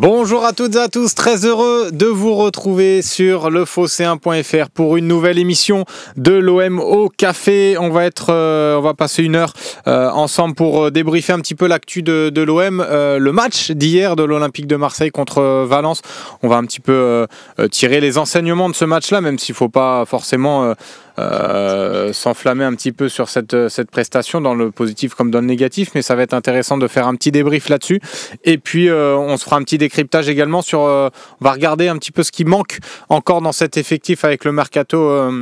Bonjour à toutes et à tous, très heureux de vous retrouver sur lephocéen.fr pour une nouvelle émission de l'OM au café. On va passer une heure ensemble pour débriefer un petit peu l'actu de l'OM. Le match d'hier de l'Olympique de Marseille contre Valence. On va un petit peu tirer les enseignements de ce match-là, même s'il ne faut pas forcément s'enflammer un petit peu sur cette prestation dans le positif comme dans le négatif, mais ça va être intéressant de faire un petit débrief là-dessus. Et puis on se fera un petit décryptage également sur on va regarder un petit peu ce qui manque encore dans cet effectif avec le mercato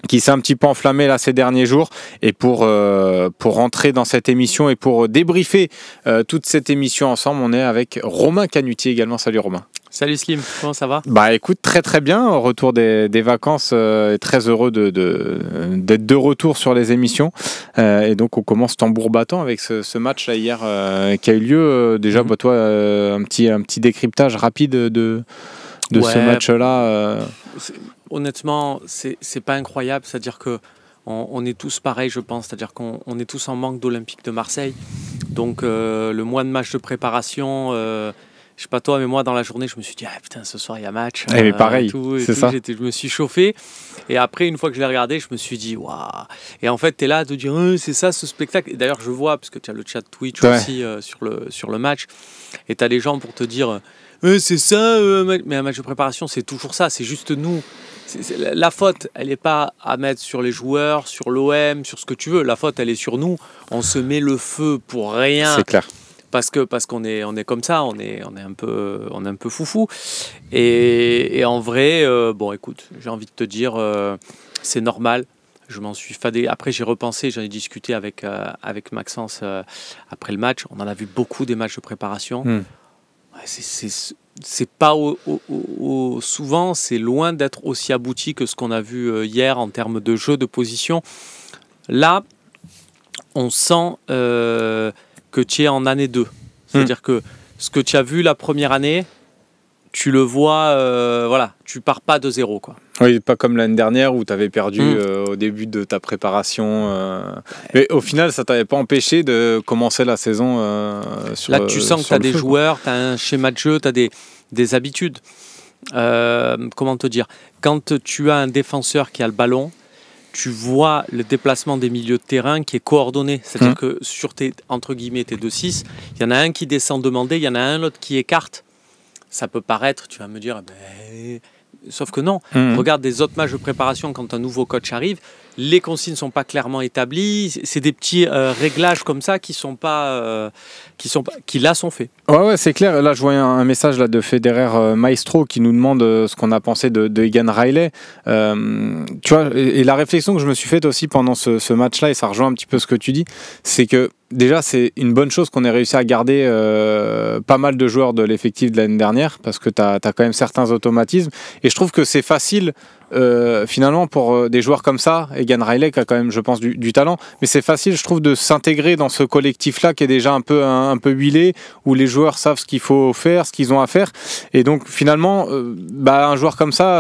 qui s'est un petit peu enflammé là ces derniers jours. Et pour rentrer dans cette émission et pour débriefer toute cette émission ensemble, on est avec Romain Canutier également. Salut Romain. Salut Slim, comment ça va ? Bah écoute, très très bien, au retour des vacances, et très heureux d'être de retour sur les émissions. Et donc on commence tambour battant avec ce match là hier qui a eu lieu. Déjà, toi, un petit décryptage rapide de ce match-là. Honnêtement, c'est pas incroyable, c'est-à-dire que on est tous pareils, je pense, c'est-à-dire qu'on est tous en manque d'Olympique de Marseille. Donc le mois de match de préparation... je sais pas toi, mais moi dans la journée, je me suis dit putain, ce soir il y a match. Mais pareil, c'est ça. Je me suis chauffé. Et après, une fois que je l'ai regardé, je me suis dit waouh. Et en fait, tu es là à te dire c'est ça ce spectacle. Et d'ailleurs, je vois, parce que tu as le chat Twitch aussi sur le match. Et tu as des gens pour te dire c'est ça. Mais un match de préparation, c'est toujours ça. C'est juste nous. La faute, elle n'est pas à mettre sur les joueurs, sur l'OM, sur ce que tu veux. La faute, elle est sur nous. On se met le feu pour rien. C'est clair. Parce qu'on est comme ça, on est un peu foufou. Et en vrai, écoute, j'ai envie de te dire, c'est normal. Je m'en suis fadé. Après, j'ai repensé, j'en ai discuté avec Maxence après le match. On en a vu beaucoup des matchs de préparation. C'est pas souvent, c'est loin d'être aussi abouti que ce qu'on a vu hier en termes de jeu, de position. Là, on sent que tu es en année 2. C'est-à-dire que ce que tu as vu la première année, tu le vois, tu pars pas de zéro, quoi. Oui, pas comme l'année dernière où tu avais perdu au début de ta préparation. Mais au final, ça t'avait pas empêché de commencer la saison Là, tu sens que tu as des joueurs, tu as un schéma de jeu, tu as des habitudes. Comment te dire ? Quand tu as un défenseur qui a le ballon, tu vois le déplacement des milieux de terrain qui est coordonné. C'est-à-dire que sur tes 2-6, il y en a un qui descend demander, il y en a un autre qui écarte. Ça peut paraître, tu vas me dire, sauf que non. Regarde des autres matchs de préparation quand un nouveau coach arrive, les consignes ne sont pas clairement établies. C'est des petits réglages comme ça qui là sont faits. Ouais, c'est clair. Là, je voyais un message là, de Federer Maestro qui nous demande ce qu'on a pensé de Egan Riley. Tu vois, et la réflexion que je me suis faite aussi pendant ce match-là, et ça rejoint un petit peu ce que tu dis, c'est que déjà, c'est une bonne chose qu'on ait réussi à garder pas mal de joueurs de l'effectif de l'année dernière, parce que tu as quand même certains automatismes. Et je trouve que c'est facile, finalement, pour des joueurs comme ça. Egan Riley qui a quand même, je pense, du talent. Mais c'est facile, je trouve, de s'intégrer dans ce collectif-là qui est déjà un peu huilé, où les joueurs savent ce qu'il faut faire, ce qu'ils ont à faire. Et donc, finalement, un joueur comme ça,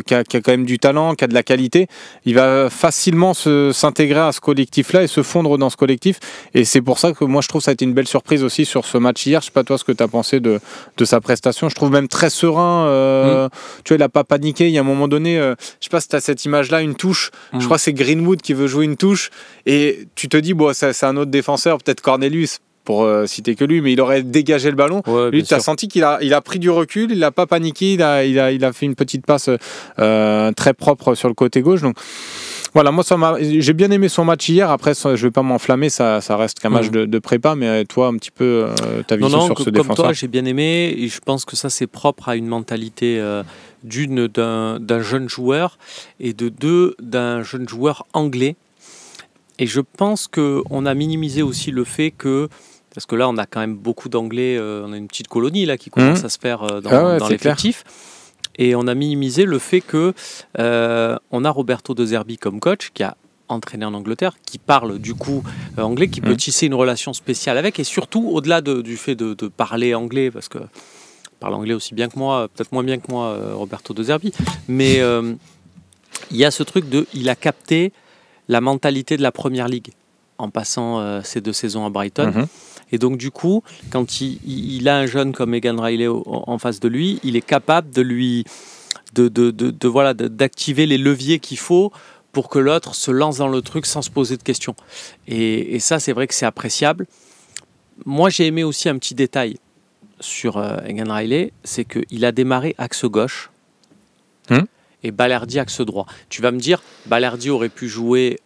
qui a quand même du talent, qui a de la qualité, il va facilement s'intégrer à ce collectif-là et se fondre dans ce collectif. Et c'est pour ça que moi, je trouve que ça a été une belle surprise aussi sur ce match hier. Je sais pas toi ce que tu as pensé de sa prestation. Je trouve même très serein. Tu vois, il n'a pas paniqué. Il y a un moment donné, je sais pas si tu as cette image-là, une touche. Je crois que c'est Greenwood qui veut jouer une touche. Et tu te dis, c'est un autre défenseur, peut-être Cornelius, pour citer que lui, mais il aurait dégagé le ballon. Ouais, lui, tu as senti qu'il a pris du recul, il n'a pas paniqué, il a fait une petite passe très propre sur le côté gauche. Donc voilà, moi j'ai bien aimé son match hier. Après, je ne vais pas m'enflammer, ça reste qu'un match de prépa, mais toi, un petit peu ta vision sur ce défenseur. Comme toi, j'ai bien aimé, et je pense que ça, c'est propre à une mentalité d'un jeune joueur, et d'un jeune joueur anglais. Et je pense qu'on a minimisé aussi le fait que, parce que là, on a quand même beaucoup d'anglais, on a une petite colonie là qui commence à se faire dans l'effectif. Et on a minimisé le fait que on a Roberto De Zerbi comme coach qui a entraîné en Angleterre, qui parle du coup anglais, qui peut tisser une relation spéciale avec, et surtout au-delà du fait de parler anglais, parce que parle anglais aussi bien que moi, peut-être moins bien que moi, Roberto De Zerbi, mais il y a ce truc il a capté la mentalité de la Première Ligue en passant ces 2 saisons à Brighton. Et donc du coup, quand il a un jeune comme Egan Riley en face de lui, il est capable de lui voilà, d'activer les leviers qu'il faut pour que l'autre se lance dans le truc sans se poser de questions. Et ça, c'est vrai que c'est appréciable. Moi, j'ai aimé aussi un petit détail sur Egan Riley, c'est qu'il a démarré axe gauche et Balerdi axe droit. Tu vas me dire, Balerdi aurait pu jouer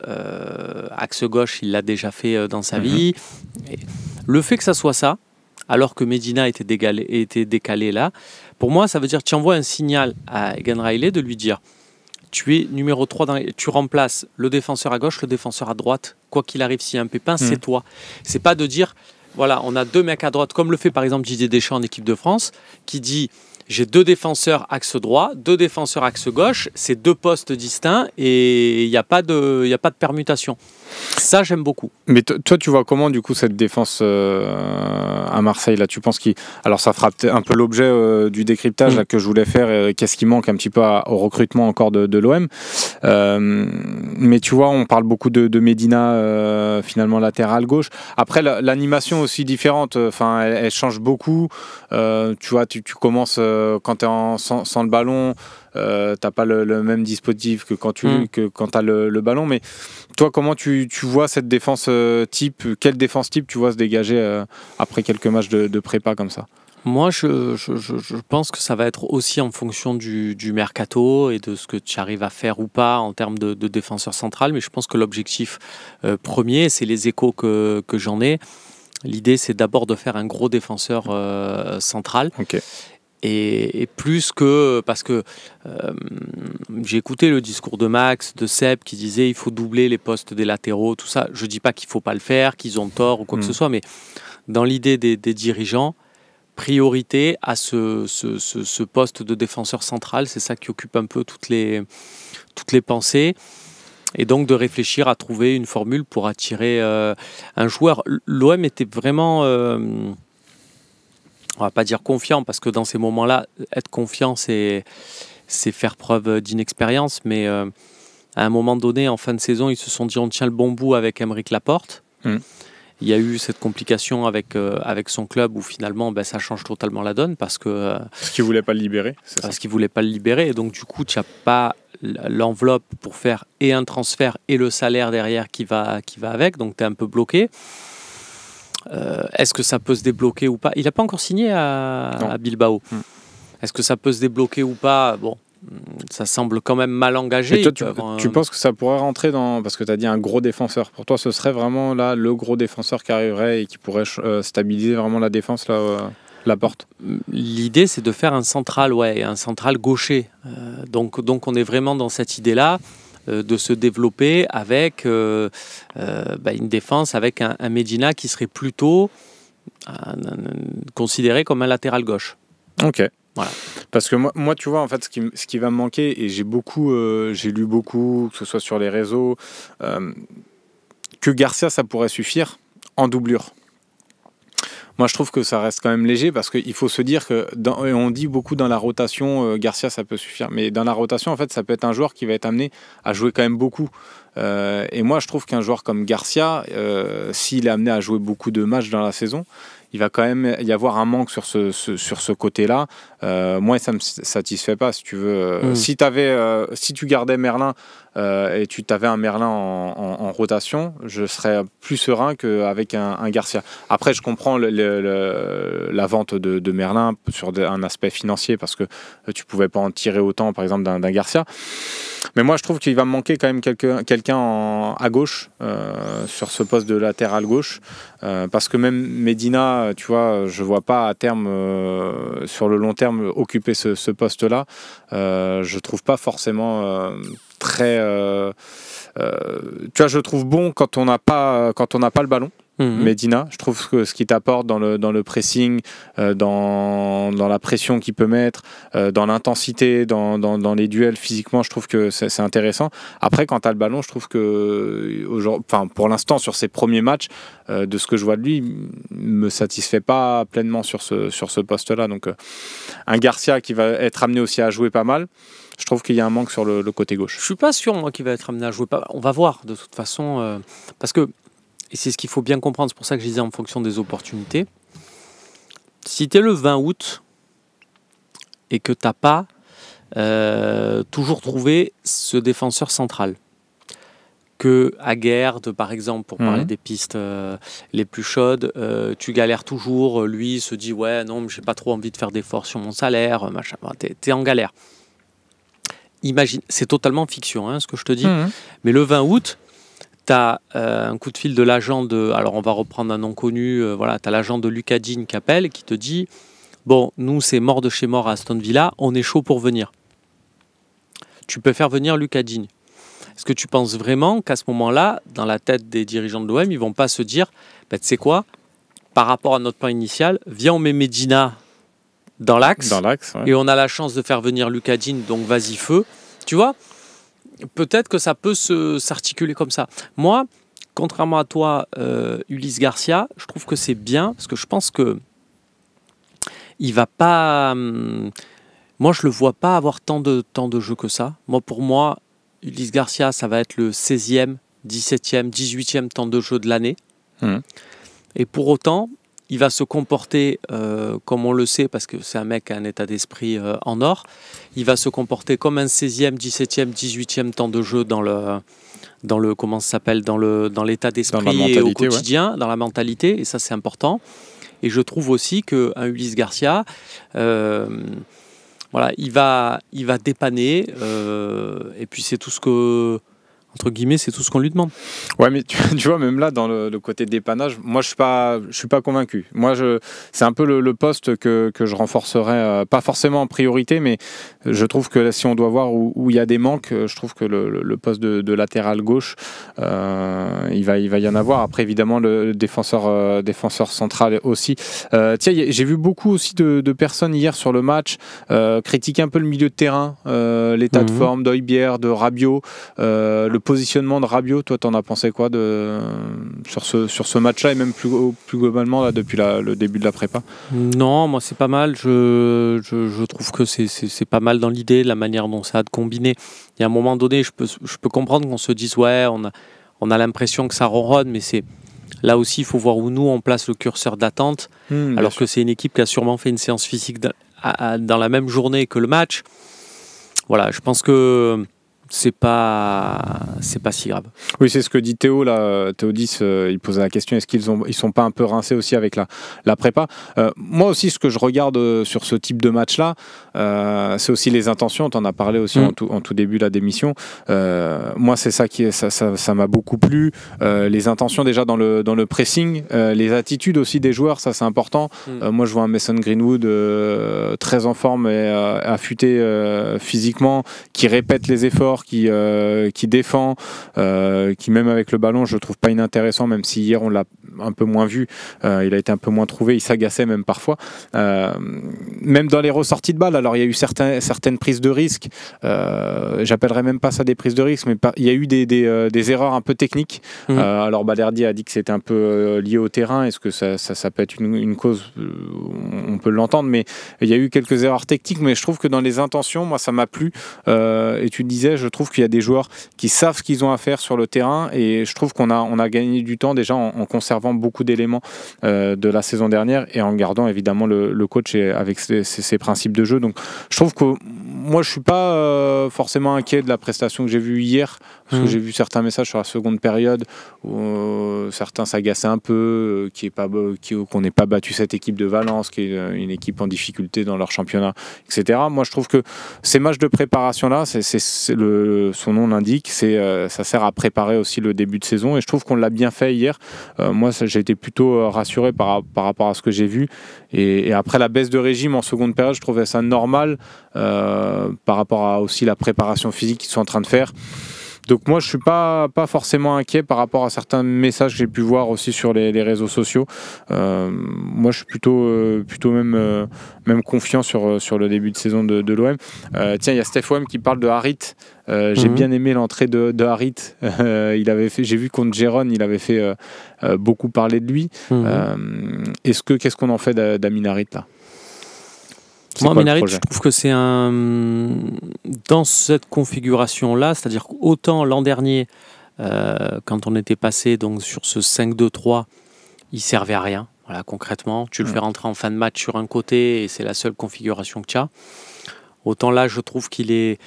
axe gauche, il l'a déjà fait dans sa vie. Et le fait que ça soit ça, alors que Medina était décalé là, pour moi, ça veut dire que tu envoies un signal à Egan Riley de lui dire tu es numéro 3, tu remplaces le défenseur à gauche, le défenseur à droite. Quoi qu'il arrive, s'il y a un pépin, c'est toi. C'est pas de dire, voilà, on a 2 mecs à droite, comme le fait par exemple Didier Deschamps en équipe de France, qui dit j'ai 2 défenseurs axe droit, 2 défenseurs axe gauche, c'est 2 postes distincts et il n'y a pas de permutation. Ça, j'aime beaucoup. Mais toi, tu vois comment, du coup, cette défense à Marseille, là, tu penses qu'il... Alors, ça fera un peu l'objet du décryptage là, que je voulais faire. Qu'est-ce qui manque un petit peu au recrutement encore de l'OM. Mais tu vois, on parle beaucoup de Medina, finalement, latéral gauche. Après, l'animation aussi différente. Enfin, elle change beaucoup. Tu vois, tu commences quand tu es sans le ballon. T'as pas le même dispositif que quand tu as le ballon, mais toi, comment tu vois cette défense type, quelle défense type tu vois se dégager après quelques matchs de prépa comme ça? Moi, je pense que ça va être aussi en fonction du mercato et de ce que tu arrives à faire ou pas en termes de défenseur central, mais je pense que l'objectif premier, c'est les échos que j'en ai. L'idée, c'est d'abord de faire un gros défenseur central. Ok. Et plus que, parce que j'ai écouté le discours de Max, de Seb, qui disait il faut doubler les postes des latéraux, tout ça. Je dis pas qu'il faut pas le faire, qu'ils ont tort ou quoi que ce soit, mais dans l'idée des dirigeants, priorité à ce poste de défenseur central, c'est ça qui occupe un peu toutes les pensées. Et donc de réfléchir à trouver une formule pour attirer un joueur. L'OM était vraiment... on va pas dire confiant, parce que dans ces moments-là, être confiant, c'est faire preuve d'inexpérience. Mais à un moment donné, en fin de saison, ils se sont dit on tient le bon bout avec Aymeric Laporte. Il y a eu cette complication avec son club où finalement ça change totalement la donne parce que... Parce qu'il ne voulait pas le libérer. Parce qu'il ne voulait pas le libérer. Et donc du coup, tu n'as pas l'enveloppe pour faire et un transfert et le salaire derrière qui va avec. Donc tu es un peu bloqué. Est-ce que ça peut se débloquer ou pas? Il n'a pas encore signé à Bilbao. Est-ce que ça peut se débloquer ou pas? Bon, ça semble quand même mal engagé. Et toi, tu penses que ça pourrait rentrer dans... Parce que tu as dit un gros défenseur. Pour toi, ce serait vraiment là le gros défenseur qui arriverait et qui pourrait stabiliser vraiment la défense, Laporte? L'idée, c'est de faire un central gaucher. Donc on est vraiment dans cette idée-là. De se développer avec une défense avec un Medina qui serait plutôt considéré comme un latéral gauche. Ok. Voilà. Parce que moi, tu vois, en fait, ce qui va me manquer, et j'ai lu beaucoup, que ce soit sur les réseaux, que Garcia, ça pourrait suffire en doublure. Moi, je trouve que ça reste quand même léger parce qu'il faut se dire que, on dit beaucoup dans la rotation, Garcia, ça peut suffire. Mais dans la rotation, en fait, ça peut être un joueur qui va être amené à jouer quand même beaucoup. Et moi, je trouve qu'un joueur comme Garcia, s'il est amené à jouer beaucoup de matchs dans la saison, il va quand même y avoir un manque sur ce côté-là. Moi, ça ne me satisfait pas, si tu veux. Si tu gardais Merlin et tu avais un Merlin en rotation, je serais plus serein qu'avec un Garcia. Après, je comprends la vente de Merlin sur un aspect financier parce que tu ne pouvais pas en tirer autant, par exemple, d'un Garcia. Mais moi, je trouve qu'il va me manquer quand même quelqu'un à gauche, sur ce poste de latéral gauche, parce que même Medina, tu vois, je ne vois pas à terme, sur le long terme, occuper ce poste-là. Je ne trouve pas forcément très... tu vois, je trouve bon quand on n'a pas le ballon. Medina, je trouve que ce qu'il t'apporte dans le pressing, dans la pression qu'il peut mettre, dans l'intensité, dans les duels physiquement, je trouve que c'est intéressant. Après, quand tu as le ballon, je trouve que pour l'instant, sur ses premiers matchs, de ce que je vois de lui, me satisfait pas pleinement sur ce poste-là. Donc, un Garcia qui va être amené aussi à jouer pas mal, je trouve qu'il y a un manque sur le côté gauche. Je suis pas sûr, moi, qu'il va être amené à jouer pas mal. On va voir, de toute façon, parce que et c'est ce qu'il faut bien comprendre, c'est pour ça que je disais en fonction des opportunités, si tu es le 20 août et que tu n'as pas toujours trouvé ce défenseur central, que Aguerd, par exemple, pour parler des pistes les plus chaudes, tu galères toujours, lui se dit ouais non, j'ai pas trop envie de faire d'efforts sur mon salaire, machin, t'es en galère. Imagine, c'est totalement fiction ce que je te dis, mais le 20 août, tu as un coup de fil de l'agent alors on va reprendre un nom connu, voilà, tu as l'agent de Lucas Digne qui appelle, qui te dit bon, nous c'est mort de chez mort à Aston Villa, on est chaud pour venir. Tu peux faire venir Lucas Digne. Est-ce que tu penses vraiment qu'à ce moment-là, dans la tête des dirigeants de l'OM, ils ne vont pas se dire tu sais quoi, par rapport à notre plan initial, viens on met Medina dans l'axe, et on a la chance de faire venir Lucas Digne, donc vas-y feu. Tu vois, peut-être que ça peut s'articuler comme ça. Moi, contrairement à toi, Ulysse Garcia, je trouve que c'est bien, parce que je pense que il va pas... moi, je le vois pas avoir tant de jeu que ça. Pour moi, Ulysse Garcia, ça va être le 16e, 17e, 18e temps de jeu de l'année. Et pour autant, il va se comporter, comme on le sait, parce que c'est un mec qui a un état d'esprit en or, il va se comporter comme un 16e, 17e, 18e temps de jeu dans l'état d'esprit et au quotidien, dans la mentalité, et ça c'est important. Et je trouve aussi qu'un Ulysse Garcia, voilà, il va dépanner, et puis c'est tout ce que... entre guillemets, c'est tout ce qu'on lui demande. Ouais, mais tu vois, même là, dans le côté dépannage, moi, je suis pas convaincu. Moi, c'est un peu le poste que je renforcerais, pas forcément en priorité, mais je trouve que si on doit voir où il y a des manques, je trouve que le poste de latéral gauche, il va y en avoir. Après, évidemment, le défenseur central aussi. Tiens, j'ai vu beaucoup aussi de personnes hier sur le match critiquer un peu le milieu de terrain, l'état de forme d'Højbjerg, de Rabiot, le positionnement de Rabiot. Toi, t'en as pensé quoi sur ce match-là et même plus globalement là, depuis le début de la prépa? Non, moi c'est pas mal. Je trouve que c'est pas mal dans l'idée, la manière dont ça a de combiner. Il y a un moment donné, je peux comprendre qu'on se dise ouais, on a l'impression que ça ronronne, mais c'est là aussi il faut voir où nous on place le curseur d'attente, alors que c'est une équipe qui a sûrement fait une séance physique dans la même journée que le match. Voilà, je pense que c'est pas si grave. Oui, c'est ce que dit Théo là. Théo 10, il posait la question, est-ce qu'ils sont pas un peu rincés aussi avec la prépa? Moi aussi, ce que je regarde sur ce type de match là, c'est aussi les intentions. Tu en as parlé aussi en tout début de la démission. Moi, c'est ça ça m'a beaucoup plu. Les intentions déjà dans le pressing, les attitudes aussi des joueurs, ça c'est important. Moi, je vois un Mason Greenwood très en forme et affûté physiquement, qui répète les efforts, qui défend, qui même avec le ballon, je le trouve pas inintéressant, même si hier on l'a un peu moins vu, il a été un peu moins trouvé, il s'agaçait même parfois. Même dans les ressorties de balles, alors il y a eu certaines prises de risques, j'appellerais même pas ça des prises de risques, mais il y a eu des erreurs un peu techniques. Alors Balerdi a dit que c'était un peu lié au terrain, est-ce que ça peut être une cause, on peut l'entendre, mais il y a eu quelques erreurs techniques, mais je trouve que dans les intentions, moi ça m'a plu, et tu disais, je trouve qu'il y a des joueurs qui savent ce qu'ils ont à faire sur le terrain, et je trouve qu'on a gagné du temps déjà en conservant beaucoup d'éléments de la saison dernière et en gardant évidemment le coach avec ses principes de jeu. Donc je trouve que moi je suis pas forcément inquiet de la prestation que j'ai vue hier, parce que j'ai vu certains messages sur la seconde période où certains s'agaçaient un peu, qu'on n'ait pas battu cette équipe de Valence, qui est une équipe en difficulté dans leur championnat, etc. Moi je trouve que ces matchs de préparation là, son nom l'indique, ça sert à préparer aussi le début de saison, et je trouve qu'on l'a bien fait hier. Moi j'ai été plutôt rassuré par rapport à ce que j'ai vu, et après la baisse de régime en seconde période, je trouvais ça normal par rapport à aussi la préparation physique qu'ils sont en train de faire. Donc moi je suis pas forcément inquiet par rapport à certains messages que j'ai pu voir aussi sur les réseaux sociaux. Moi je suis plutôt même confiant sur le début de saison de l'OM. Tiens, il y a Steph Wem qui parle de Harit. J'ai bien aimé l'entrée de Harit. J'ai vu contre Gérone, il avait fait beaucoup parler de lui. Qu'est-ce qu'on en fait d'Amin Harit là? Moi, Amin Harit, je trouve que c'est dans cette configuration-là, c'est-à-dire qu'autant l'an dernier, quand on était passé donc, sur ce 5-2-3, il servait à rien. Voilà, concrètement, tu le fais rentrer en fin de match sur un côté et c'est la seule configuration que tu as. Autant là, je trouve qu'il est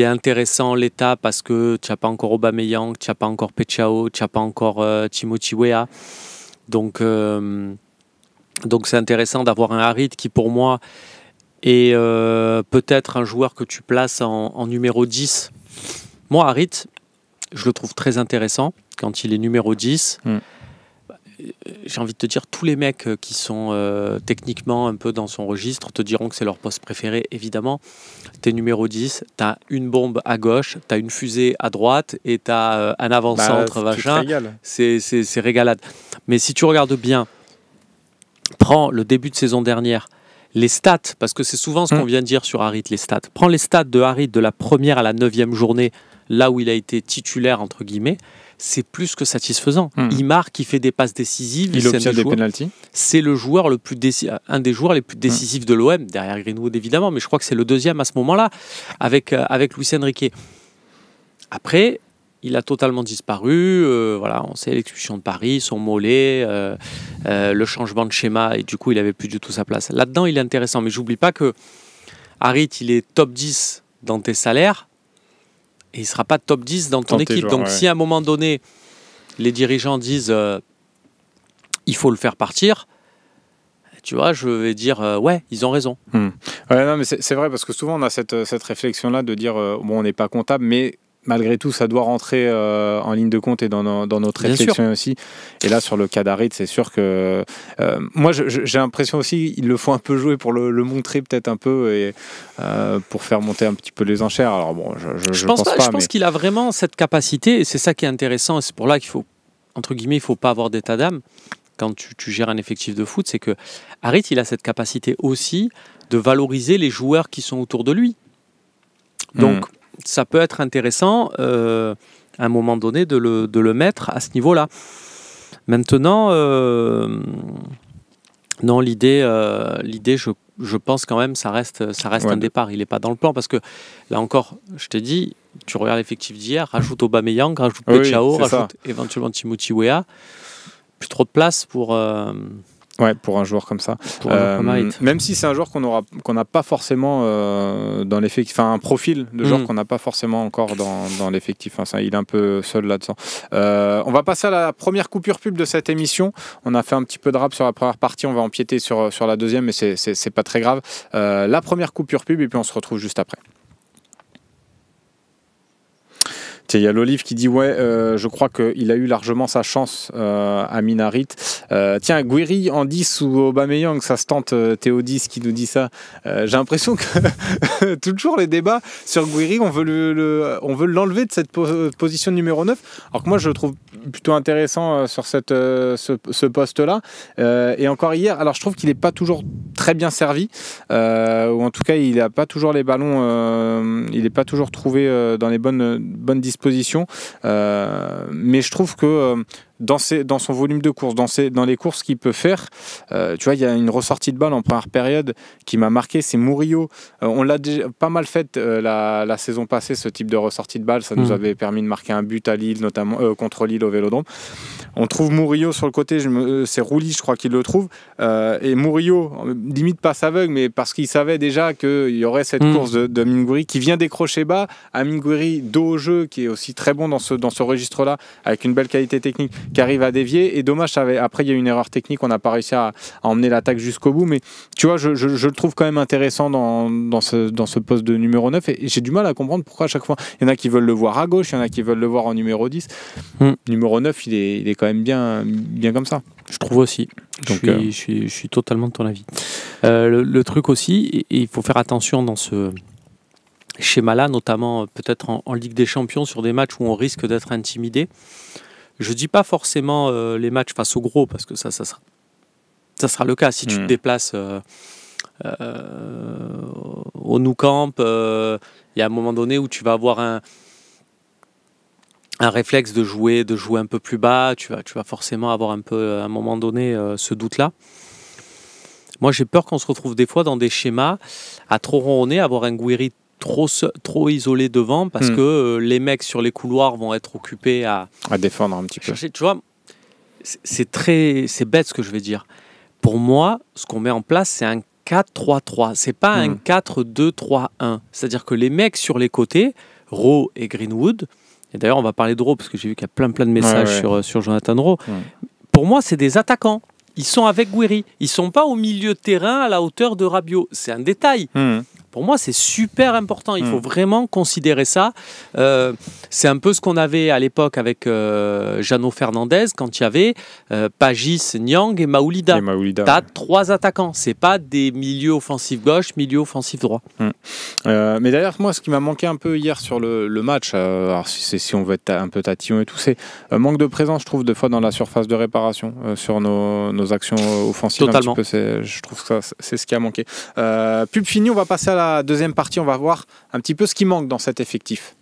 intéressant l'état parce que tu n'as pas encore Aubameyang, tu n'as pas encore Pechao, tu n'as pas encore Timothy Weah. Donc c'est intéressant d'avoir un Harit qui pour moi est peut-être un joueur que tu places en numéro 10. Moi, Harit, je le trouve très intéressant quand il est numéro 10. J'ai envie de te dire, tous les mecs qui sont techniquement un peu dans son registre te diront que c'est leur poste préféré, évidemment. Tu es numéro 10, tu as une bombe à gauche, tu as une fusée à droite et tu as un avant-centre, machin. C'est régalade. Mais si tu regardes bien, prends le début de saison dernière, les stats, parce que c'est souvent ce qu'on vient de dire sur Harit, les stats. Prends les stats de Harit de la première à la 9e journée, là où il a été titulaire, entre guillemets, c'est plus que satisfaisant. Il marque, il fait des passes décisives. Il obtient des pénaltys. C'est le joueur un des joueurs les plus décisifs de l'OM, derrière Greenwood évidemment, mais je crois que c'est le deuxième à ce moment-là, avec Luis Enrique. Après, il a totalement disparu. Voilà, on sait l'expulsion de Paris, son mollet, le changement de schéma, et du coup, il n'avait plus du tout sa place. Là-dedans, il est intéressant, mais j'oublie pas que Harit, il est top 10 dans tes salaires, et il ne sera pas top 10 dans ton équipe. Donc si à un moment donné, les dirigeants disent il faut le faire partir, tu vois, je vais dire ouais, ils ont raison. Ouais, non, mais c'est vrai, parce que souvent on a cette réflexion-là de dire bon, on n'est pas comptable, mais malgré tout, ça doit rentrer en ligne de compte et dans notre réflexion aussi. Et là, sur le cas d'Harit, c'est sûr que moi, j'ai l'impression aussi qu'il le faut un peu jouer pour le montrer peut-être un peu et pour faire monter un petit peu les enchères. Alors bon, je pense pas. Je pense qu'il a vraiment cette capacité et c'est ça qui est intéressant. Et c'est pour là qu'il faut, entre guillemets, il faut pas avoir d'état d'âme quand tu gères un effectif de foot. C'est que Harit, il a cette capacité aussi de valoriser les joueurs qui sont autour de lui. Donc, ça peut être intéressant à un moment donné de le mettre à ce niveau-là. Maintenant, non, l'idée, je pense quand même, ça reste un départ. Il n'est pas dans le plan parce que là encore, je t'ai dit, tu regardes l'effectif d'hier, rajoute Aubameyang, rajoute Pechao, rajoute éventuellement Timothy Weah. Plus trop de place pour un joueur comme ça. Même si c'est un joueur qu'on n'a pas forcément dans l'effectif, enfin un profil de joueur qu'on n'a pas forcément encore dans l'effectif. Enfin, il est un peu seul là-dedans. On va passer à la première coupure pub de cette émission. On a fait un petit peu de rap sur la première partie, on va empiéter sur la deuxième, mais c'est pas très grave. La première coupure pub et puis on se retrouve juste après. Il y a l'Olive qui dit je crois qu'il a eu largement sa chance à Harit. Tiens, Guiri en 10 ou Aubameyang, ça se tente. Théodis qui nous dit ça. J'ai l'impression que toujours les débats sur Guiri, on veut l'enlever de cette position numéro 9. Alors que moi je le trouve plutôt intéressant sur ce poste-là. Et encore hier, alors je trouve qu'il n'est pas toujours très bien servi, ou en tout cas il n'a pas toujours les ballons, il n'est pas toujours trouvé dans les bonnes dispositions. Mais je trouve que dans son volume de course, dans les courses qu'il peut faire, tu vois, il y a une ressortie de balle en première période qui m'a marqué, c'est Murillo. On l'a déjà pas mal fait la saison passée, ce type de ressortie de balle. Ça nous avait permis de marquer un but à Lille, notamment contre Lille au Vélodrome. On trouve Murillo sur le côté, c'est Rouli, je crois qu'il le trouve. Et Murillo, limite passe aveugle, mais parce qu'il savait déjà qu'il y aurait cette course de Minguiri qui vient décrocher bas. À Minguiri, dos au jeu, qui est aussi très bon dans ce registre-là, avec une belle qualité technique, qui arrive à dévier. Et dommage, après il y a eu une erreur technique, on n'a pas réussi à emmener l'attaque jusqu'au bout. Mais tu vois, je le trouve quand même intéressant dans ce poste de numéro 9. Et j'ai du mal à comprendre pourquoi à chaque fois, il y en a qui veulent le voir à gauche, il y en a qui veulent le voir en numéro 10. Numéro 9, il est quand même bien comme ça. Je trouve aussi. Donc, je suis totalement de ton avis. Le truc aussi, et il faut faire attention dans ce schéma-là, notamment peut-être en Ligue des Champions, sur des matchs où on risque d'être intimidé. Je ne dis pas forcément les matchs face au gros, parce que ça sera le cas. Si tu te déplaces au Nou Camp, il y a un moment donné où tu vas avoir un réflexe de jouer un peu plus bas. Tu vas forcément avoir un peu, à un moment donné, ce doute-là. Moi, j'ai peur qu'on se retrouve des fois dans des schémas à trop ronronner, avoir un Guiri trop isolé devant parce que les mecs sur les couloirs vont être occupés à défendre un petit peu. Tu vois, c'est bête ce que je vais dire. Pour moi, ce qu'on met en place, c'est un 4-3-3. C'est pas un 4-2-3-1. C'est-à-dire que les mecs sur les côtés, Rowe et Greenwood, et d'ailleurs on va parler de Rowe parce que j'ai vu qu'il y a plein de messages sur Jonathan Rowe. Pour moi, c'est des attaquants. Ils sont avec Guiri. Ils sont pas au milieu de terrain à la hauteur de Rabiot. C'est un détail. Pour moi, c'est super important. Il faut vraiment considérer ça. C'est un peu ce qu'on avait à l'époque avec Jano Fernandez, quand il y avait Pagis, Nyang et Maoulida. Tu as 3 attaquants. C'est pas des milieux offensifs gauche, milieu offensif droit. Mais d'ailleurs, moi, ce qui m'a manqué un peu hier sur le match, alors si on veut être un peu tatillon et tout, c'est manque de présence, je trouve, des fois dans la surface de réparation sur nos actions offensives. Totalement. Un petit peu, je trouve que ça, c'est ce qui a manqué. Pub fini, on va passer à la deuxième partie. On va voir un petit peu ce qui manque dans cet effectif.